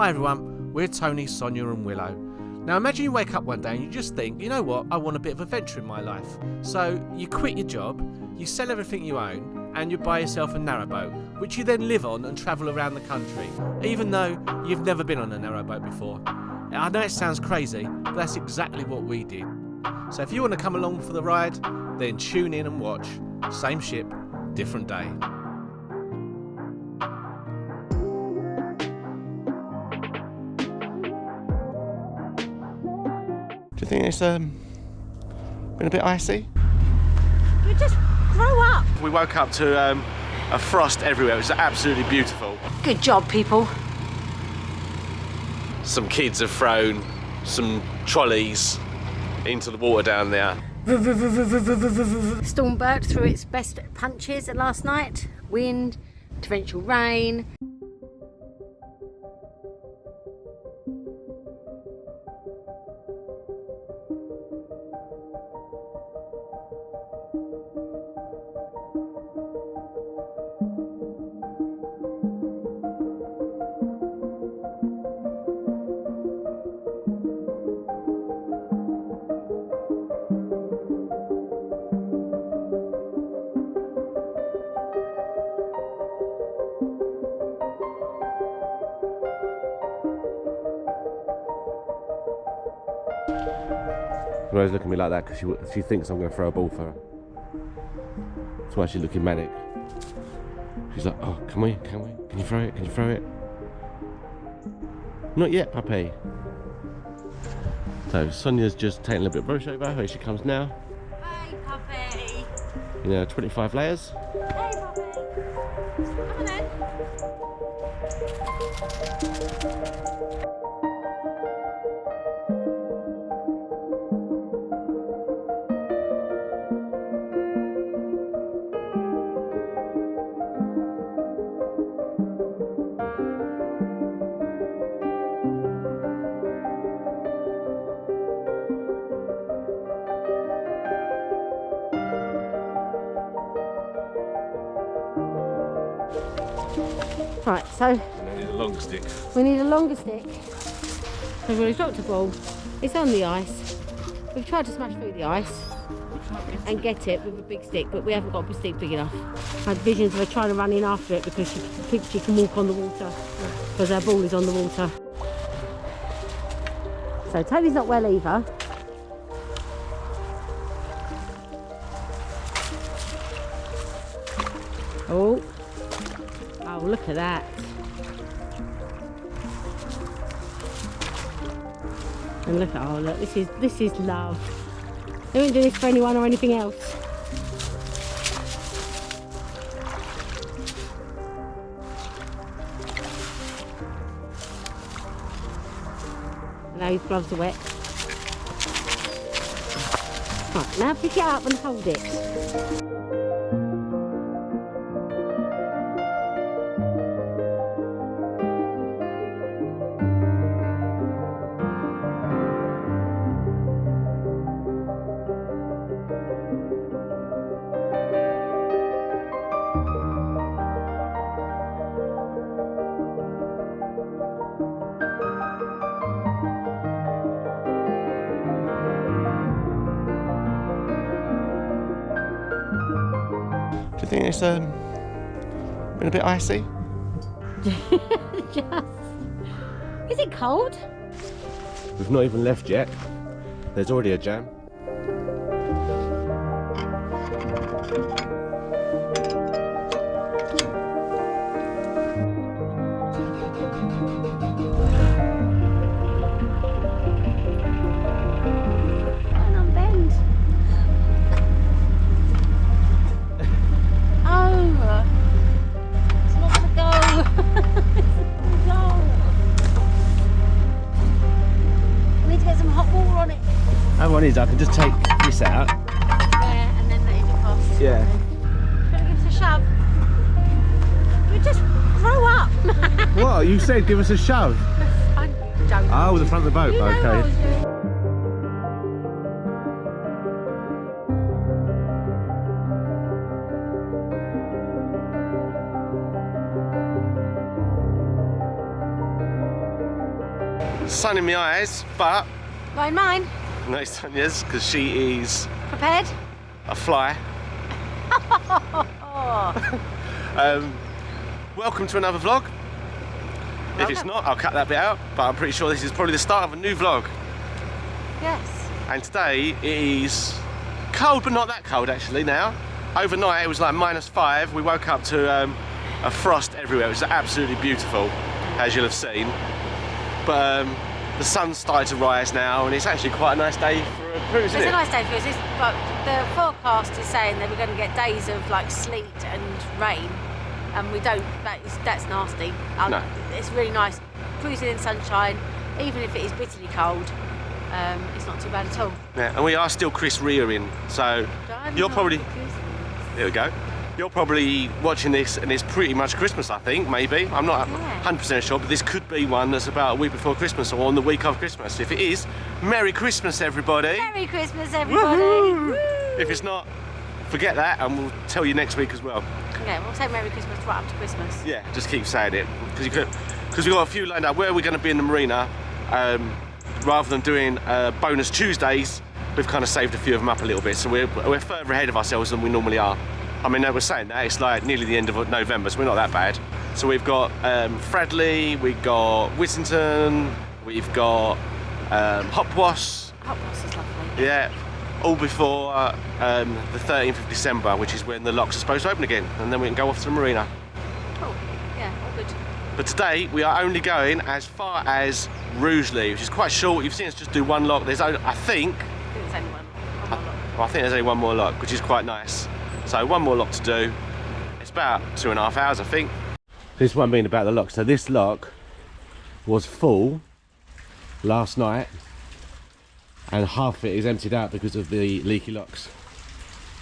Hi everyone, we're Tony, Sonya and Willow. Now imagine you wake up one day and you just think, you know what, I want a bit of adventure in my life. So you quit your job, you sell everything you own and you buy yourself a narrowboat, which you then live on and travel around the country, even though you've never been on a narrowboat before. I know it sounds crazy, but that's exactly what we did. So if you want to come along for the ride, then tune in and watch. Same ship, different day. Do you think it's been a bit icy? You just grow up. We woke up to a frost everywhere. It was absolutely beautiful. Good job, people. Some kids have thrown some trolleys into the water down there. Storm Bert threw its best punches last night. Wind, torrential rain. Rose looking at me like that because she thinks I'm going to throw a ball for her. That's why she's looking manic. She's like, oh, can you throw it? Can you throw it? Not yet, puppy. So Sonia's just taking a little bit of brush over. Here she comes now. Hey, puppy. You know, 25 layers. Hey, puppy. Come on then. Right, so And I need a long stick. we need a longer stick. So we've dropped a ball. It's on the ice. We've tried to smash through the ice and get it with a big stick, but we haven't got a stick big enough. I had visions of her trying to run in after it because she thinks she can walk on the water because our ball is on the water. So Toby's not well either. Oh, look at that. And look at, oh look, this is love. They won't do this for anyone or anything else. Now his gloves are wet. Right, now pick it up and hold it. Do you think it's been a bit icy? Is it cold? We've not even left yet. There's already a jam. One is I can just take this out. Yeah, and then let it across. Yeah. Should we give us a shove? You just grow up. What? You said give us a shove. I don't. Oh, the front of the boat. You know what I was Okay. doing. sun in my eyes, but Not in mine. no Sonya's, because she is Prepared? a fly. Welcome to another vlog. If it's not, I'll cut that bit out, but I'm pretty sure this is probably the start of a new vlog. Yes. And today it is cold, but not that cold actually now. Overnight it was like -5. We woke up to a frost everywhere. It was absolutely beautiful, as you'll have seen. But the sun's started to rise now, and it's actually quite a nice day for a cruise, isn't it? It's a nice day for us. But the forecast is saying that we're going to get days of like sleet and rain, and we don't. That's nasty. No. It's really nice cruising in sunshine, even if it is bitterly cold. It's not too bad at all. Yeah, and we are still Chris rearing, so you're probably. There we go. You're probably watching this, and it's pretty much Christmas, I think. Maybe I'm not 100% sure, but this could be one that's about a week before Christmas or on the week of Christmas. If it is, Merry Christmas, everybody! Merry Christmas, everybody! Woo-hoo! If it's not, forget that, and we'll tell you next week as well. Okay, we'll say Merry Christmas right up to Christmas. Yeah, just keep saying it, because we've got a few lined up. Where we're going to be in the marina, rather than doing bonus Tuesdays, we've kind of saved a few of them up a little bit, so we're further ahead of ourselves than we normally are. I mean, we're saying that it's like nearly the end of November, so we're not that bad. So we've got Fradley, we've got Whittington, we've got Hopwas. Hopwas is lovely. Yeah, all before the 13th of December, which is when the locks are supposed to open again, and then we can go off to the marina. Cool. Yeah, all good. But today we are only going as far as Rugeley, which is quite short. You've seen us just do one lock. There's only, I think There's only one more lock. I think there's only one more lock, which is quite nice. So one more lock to do. It's about 2.5 hours, I think. This one being about the lock. So this lock was full last night, and half of it is emptied out because of the leaky locks.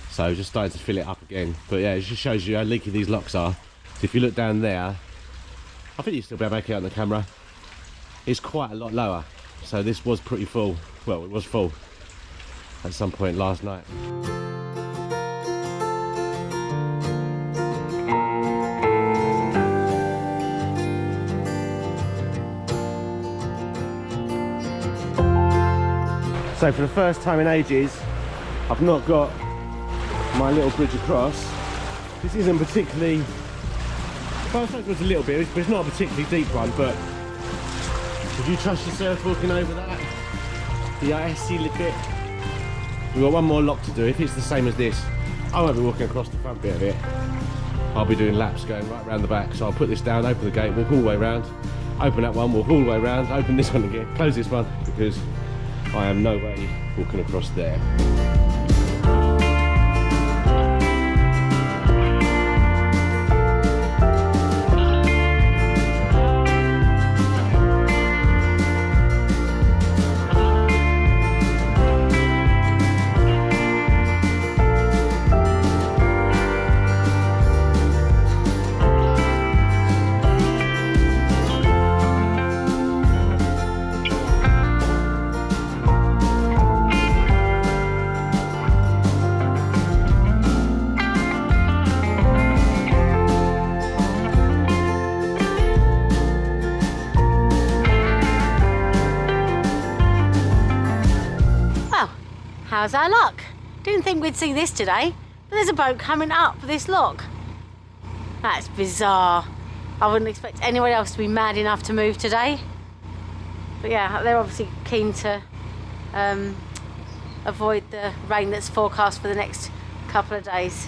So just starting to fill it up again. But yeah, it just shows you how leaky these locks are. So if you look down there, I think you still be able to make it out on the camera. It's quite a lot lower. So this was pretty full. Well, it was full at some point last night. So for the first time in ages, I've not got my little bridge across. This isn't particularly, well, I suppose it was a little bit, but it's not a particularly deep one, but would you trust yourself walking over that? The icy little bit. We've got one more lock to do. If it's the same as this, I won't be walking across the front bit of it. I'll be doing laps going right around the back. So I'll put this down, open the gate, walk all the way around, open that one, walk all the way around, open this one again, close this one, because I am no way walking across there. How's our luck? Didn't think we'd see this today, but there's a boat coming up this lock. That's bizarre. I wouldn't expect anyone else to be mad enough to move today. But yeah, they're obviously keen to avoid the rain that's forecast for the next couple of days.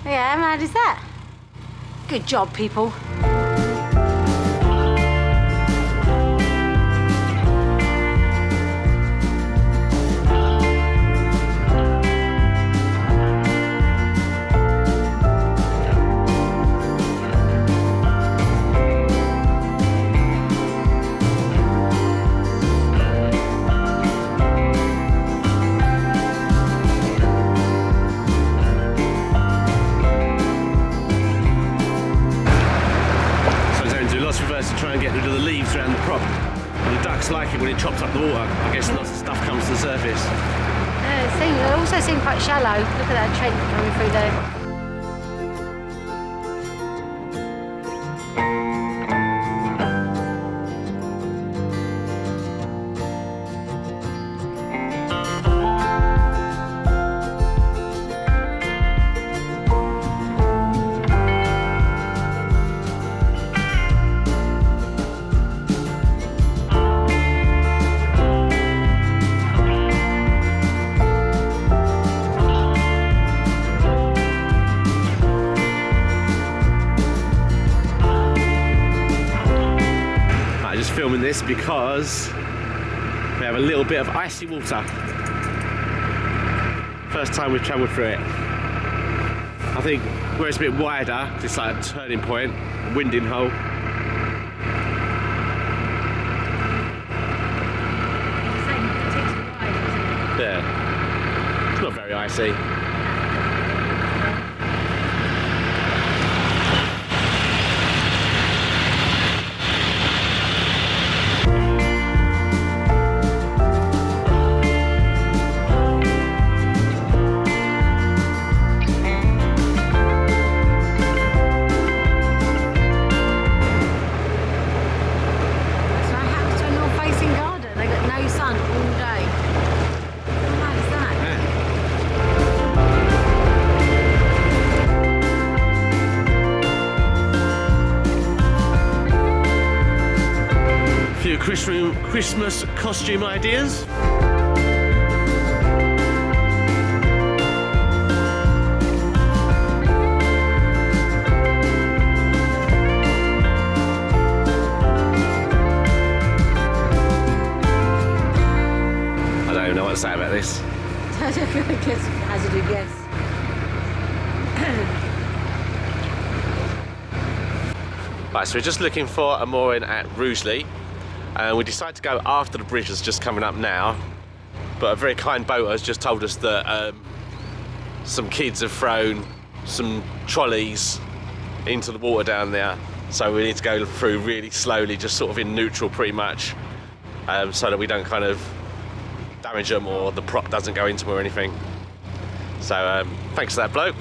But yeah, how mad is that? Good job, people. Like it when it chops up the water. I guess lots of stuff comes to the surface. It also seemed quite shallow. Look at that trend coming through there. just filming this because we have a little bit of icy water. First time we've travelled through it. I think where it's a bit wider, it's like a turning point, a winding hole. Yeah, it's not very icy. Christmas costume ideas. I don't even know what to say about this. Hazard guess. Right, so we're just looking for a mooring at Rugeley. And we decided to go after the bridge that's just coming up now, but a very kind boater has just told us that some kids have thrown some trolleys into the water down there, so we need to go through really slowly, just sort of in neutral pretty much, so that we don't kind of damage them or the prop doesn't go into them or anything. So thanks to that bloke.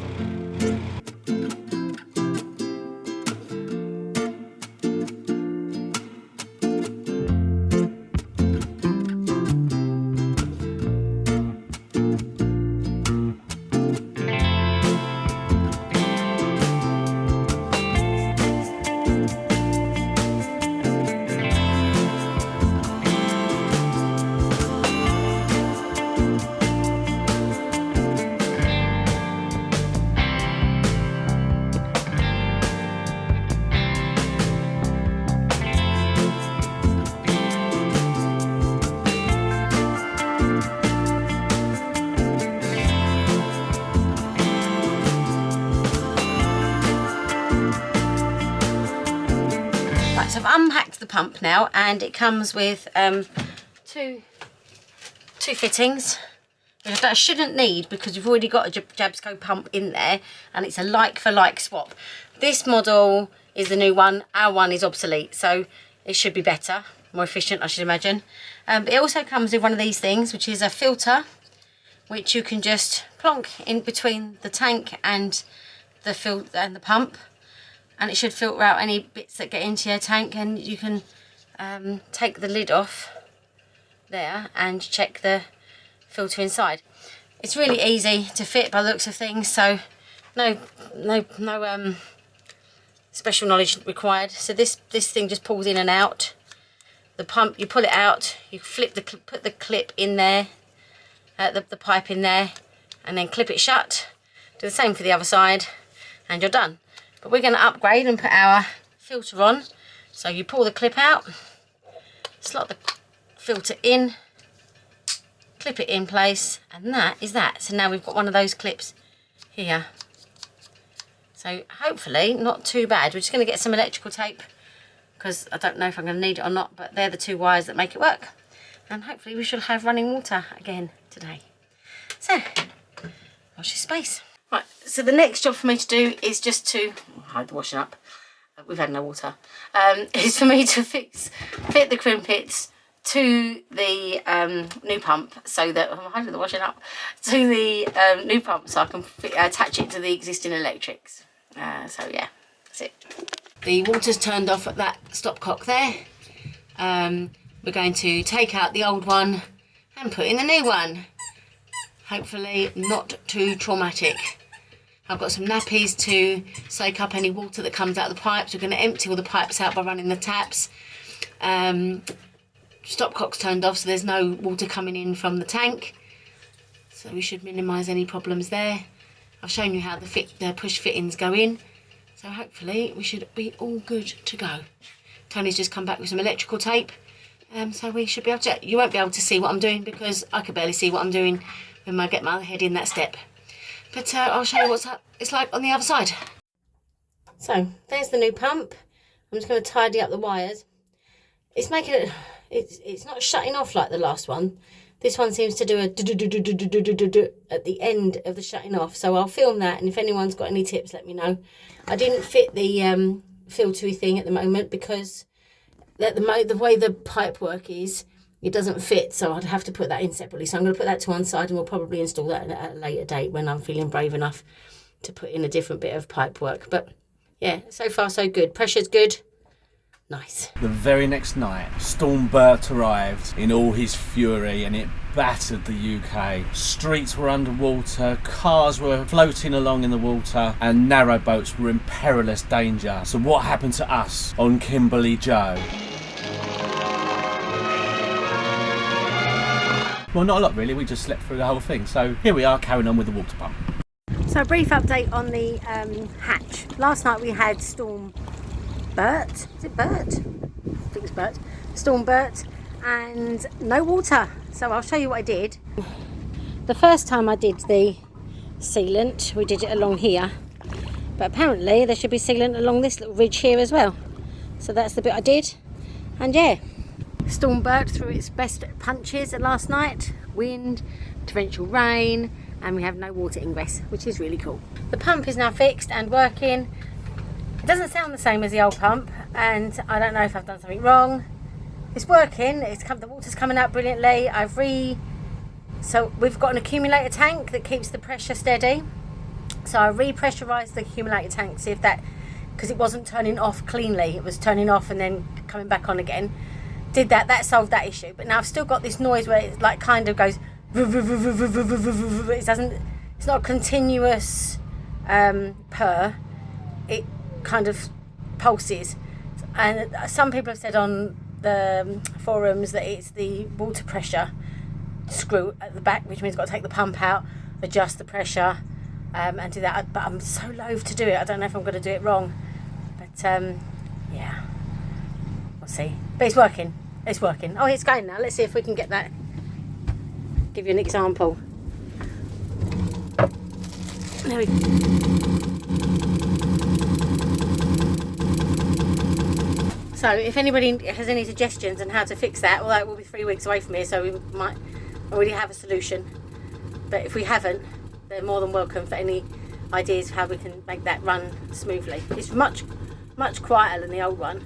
So I've unpacked the pump now, and it comes with two fittings, which I shouldn't need because you've already got a Jabsco pump in there, and it's a like for like swap. This model is the new one, our one is obsolete, so it should be better, more efficient I should imagine. But it also comes with one of these things, which is a filter, which you can just plonk in between the tank and the pump. And it should filter out any bits that get into your tank, and you can take the lid off there and check the filter inside. It's really easy to fit by the looks of things, so no special knowledge required. So this thing just pulls in and out. The pump, you pull it out, you put the clip in there, the pipe in there, and then clip it shut. Do the same for the other side, and you're done. But we're going to upgrade and put our filter on. So you pull the clip out, slot the filter in, clip it in place, and that is that. So now we've got one of those clips here. So hopefully not too bad. We're just going to get some electrical tape, because I don't know if I'm going to need it or not, but they're the two wires that make it work. And hopefully we should have running water again today. So, watch this space. Right, so the next job for me to do is just to hide the washing up. We've had no water. Is for me to fit the crimpets to the new pump, so that I'm hiding the washing up to the new pump, so I can attach it to the existing electrics. So yeah, that's it. The water's turned off at that stopcock there. We're going to take out the old one and put in the new one. Hopefully not too traumatic. I've got some nappies to soak up any water that comes out of the pipes. We're going to empty all the pipes out by running the taps. Stopcock's turned off, so there's no water coming in from the tank. So we should minimise any problems there. I've shown you how the push fittings go in. So hopefully we should be all good to go. Tony's just come back with some electrical tape. So we should be able to, you won't be able to see what I'm doing because I could barely see what I'm doing when I get my head in that step. But I'll show you what it's like on the other side. So there's the new pump. I'm just going to tidy up the wires. It's making it, it's not shutting off like the last one. This one seems to do a do at the end of the shutting off. So I'll film that, and if anyone's got any tips, let me know. I didn't fit the filtery thing at the moment because the way the pipe work is, it doesn't fit, so I'd have to put that in separately. So I'm going to put that to one side, and we'll probably install that at a later date when I'm feeling brave enough to put in a different bit of pipe work. But yeah, so far so good. Pressure's good. Nice. The very next night, Storm Bert arrived in all his fury and it battered the UK. Streets were underwater, cars were floating along in the water, and narrowboats were in perilous danger. So what happened to us on Kimberley-Jo? Well, not a lot really, we just slept through the whole thing. So here we are carrying on with the water pump. So a brief update on the hatch. Last night we had Storm Bert. Is it Bert? I think it's Bert. Storm Bert, and no water. So I'll show you what I did. The first time I did the sealant, we did it along here. But apparently there should be sealant along this little ridge here as well. So that's the bit I did. And yeah, Storm Bert threw its best punches last night. Wind, torrential rain, and we have no water ingress, which is really cool. The pump is now fixed and working. It doesn't sound the same as the old pump, and I don't know if I've done something wrong. It's working. The water's coming out brilliantly. So we've got an accumulator tank that keeps the pressure steady. So I repressurized the accumulator tank, see if that, because it wasn't turning off cleanly. It was turning off and then coming back on again. Did that solved that issue. But now I've still got this noise where it like kind of goes. It's not a continuous purr. It kind of pulses, and some people have said on the forums that it's the water pressure screw at the back, which means I've got to take the pump out, adjust the pressure, and do that. But I'm so loath to do it. I don't know if I'm going to do it wrong, but yeah, we'll see. But it's working. It's working. Oh, it's going now. Let's see if we can get that. Give you an example. There we go. So if anybody has any suggestions on how to fix that, well, that will be 3 weeks away from here, so we might already have a solution. But if we haven't, they're more than welcome for any ideas of how we can make that run smoothly. It's much quieter than the old one,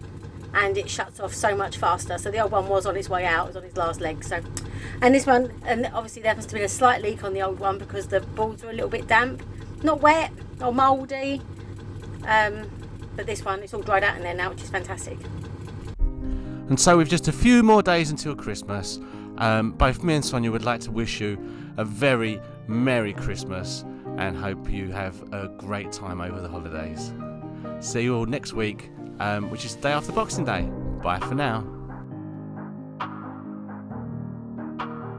and it shuts off so much faster. So the old one was on its way out, it was on its last leg. So, and this one, and obviously there must have been a slight leak on the old one because the boards were a little bit damp, not wet or mouldy. But this one, it's all dried out in there now, which is fantastic. And so with just a few more days until Christmas, both me and Sonya would like to wish you a very Merry Christmas and hope you have a great time over the holidays. See you all next week, which is the day after Boxing Day. Bye for now.